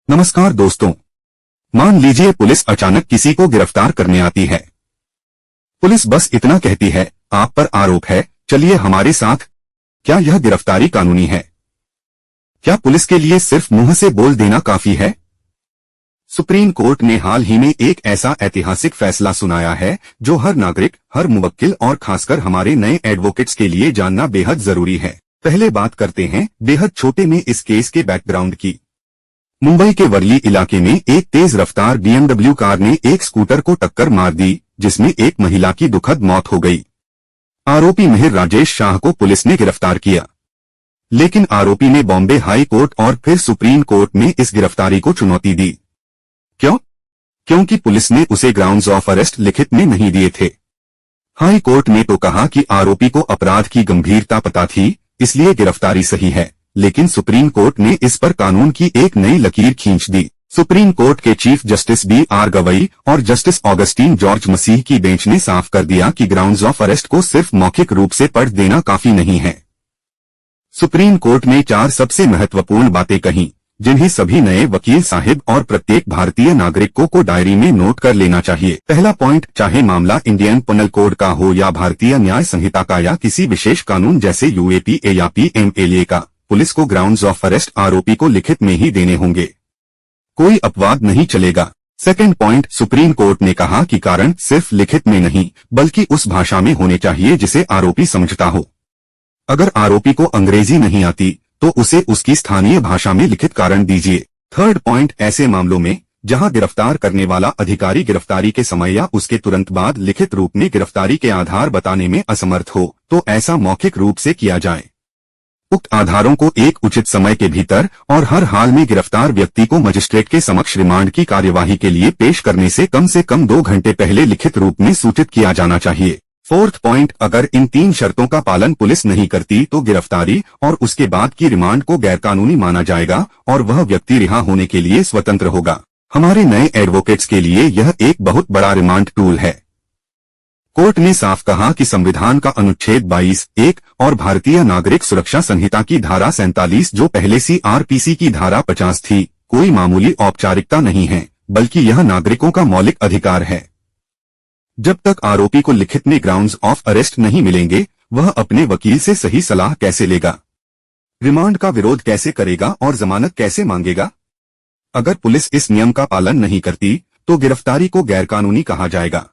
नमस्कार दोस्तों। मान लीजिए पुलिस अचानक किसी को गिरफ्तार करने आती है। पुलिस बस इतना कहती है, आप पर आरोप है, चलिए हमारे साथ। क्या यह गिरफ्तारी कानूनी है? क्या पुलिस के लिए सिर्फ मुंह से बोल देना काफी है? सुप्रीम कोर्ट ने हाल ही में एक ऐसा ऐतिहासिक फैसला सुनाया है जो हर नागरिक, हर मुवक्किल और खासकर हमारे नए एडवोकेट्स के लिए जानना बेहद जरूरी है। पहले बात करते हैं बेहद छोटे में इस केस के बैकग्राउंड की। मुंबई के वर्ली इलाके में एक तेज रफ्तार BMW कार ने एक स्कूटर को टक्कर मार दी, जिसमें एक महिला की दुखद मौत हो गई। आरोपी मिहिर राजेश शाह को पुलिस ने गिरफ्तार किया, लेकिन आरोपी ने बॉम्बे हाई कोर्ट और फिर सुप्रीम कोर्ट में इस गिरफ्तारी को चुनौती दी। क्यों? क्योंकि पुलिस ने उसे ग्राउंड्स ऑफ अरेस्ट लिखित में नहीं दिए थे। हाई कोर्ट ने तो कहा कि आरोपी को अपराध की गंभीरता पता थी, इसलिए गिरफ्तारी सही है, लेकिन सुप्रीम कोर्ट ने इस पर कानून की एक नई लकीर खींच दी। सुप्रीम कोर्ट के चीफ जस्टिस BR गवई और जस्टिस ऑगस्टीन जॉर्ज मसीह की बेंच ने साफ कर दिया कि ग्राउंड्स ऑफ अरेस्ट को सिर्फ मौखिक रूप से पढ़ देना काफी नहीं है। सुप्रीम कोर्ट ने 4 सबसे महत्वपूर्ण बातें कहीं, जिन्हें सभी नए वकील साहिब और प्रत्येक भारतीय नागरिकों को डायरी में नोट कर लेना चाहिए। पहला पॉइंट, चाहे मामला इंडियन पिनल कोड का हो या भारतीय न्याय संहिता का या किसी विशेष कानून जैसे UAPA या PMLA का, पुलिस को ग्राउंड्स ऑफ अरेस्ट आरोपी को लिखित में ही देने होंगे। कोई अपवाद नहीं चलेगा। सेकंड पॉइंट, सुप्रीम कोर्ट ने कहा कि कारण सिर्फ लिखित में नहीं, बल्कि उस भाषा में होने चाहिए जिसे आरोपी समझता हो। अगर आरोपी को अंग्रेजी नहीं आती, तो उसे उसकी स्थानीय भाषा में लिखित कारण दीजिए। थर्ड पॉइंट, ऐसे मामलों में जहां गिरफ्तार करने वाला अधिकारी गिरफ्तारी के समय या उसके तुरंत बाद लिखित रूप में गिरफ्तारी के आधार बताने में असमर्थ हो, तो ऐसा मौखिक रूप से किया जाए। उक्त आधारों को एक उचित समय के भीतर और हर हाल में गिरफ्तार व्यक्ति को मजिस्ट्रेट के समक्ष रिमांड की कार्यवाही के लिए पेश करने से कम 2 घंटे पहले लिखित रूप में सूचित किया जाना चाहिए। फोर्थ पॉइंट, अगर इन 3 शर्तों का पालन पुलिस नहीं करती तो गिरफ्तारी और उसके बाद की रिमांड को गैरकानूनी माना जाएगा और वह व्यक्ति रिहा होने के लिए स्वतंत्र होगा। हमारे नए एडवोकेट्स के लिए यह एक बहुत बड़ा रिमांड टूल है। कोर्ट ने साफ कहा कि संविधान का अनुच्छेद 22(1) और भारतीय नागरिक सुरक्षा संहिता की धारा 47, जो पहले CRPC की धारा 50 थी, कोई मामूली औपचारिकता नहीं है, बल्कि यह नागरिकों का मौलिक अधिकार है। जब तक आरोपी को लिखित में ग्राउंड्स ऑफ अरेस्ट नहीं मिलेंगे, वह अपने वकील से सही सलाह कैसे लेगा, रिमांड का विरोध कैसे करेगा और जमानत कैसे मांगेगा? अगर पुलिस इस नियम का पालन नहीं करती, तो गिरफ्तारी को गैरकानूनी कहा जाएगा।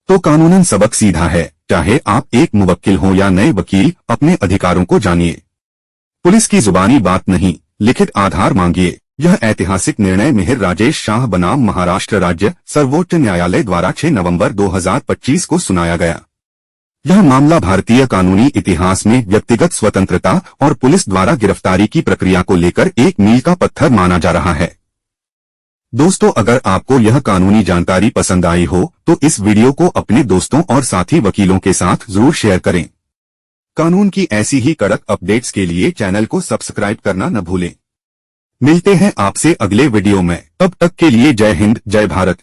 तो कानूनन सबक सीधा है, चाहे आप एक मुवक्किल हो या नए वकील, अपने अधिकारों को जानिए। पुलिस की जुबानी बात नहीं, लिखित आधार मांगिए। यह ऐतिहासिक निर्णय मिहिर राजेश शाह बनाम महाराष्ट्र राज्य सर्वोच्च न्यायालय द्वारा 6 नवंबर 2025 को सुनाया गया। यह मामला भारतीय कानूनी इतिहास में व्यक्तिगत स्वतंत्रता और पुलिस द्वारा गिरफ्तारी की प्रक्रिया को लेकर एक मील का पत्थर माना जा रहा है। दोस्तों, अगर आपको यह कानूनी जानकारी पसंद आई हो, तो इस वीडियो को अपने दोस्तों और साथी वकीलों के साथ जरूर शेयर करें। कानून की ऐसी ही कड़क अपडेट्स के लिए चैनल को सब्सक्राइब करना न भूलें। मिलते हैं आपसे अगले वीडियो में, तब तक के लिए जय हिंद, जय भारत।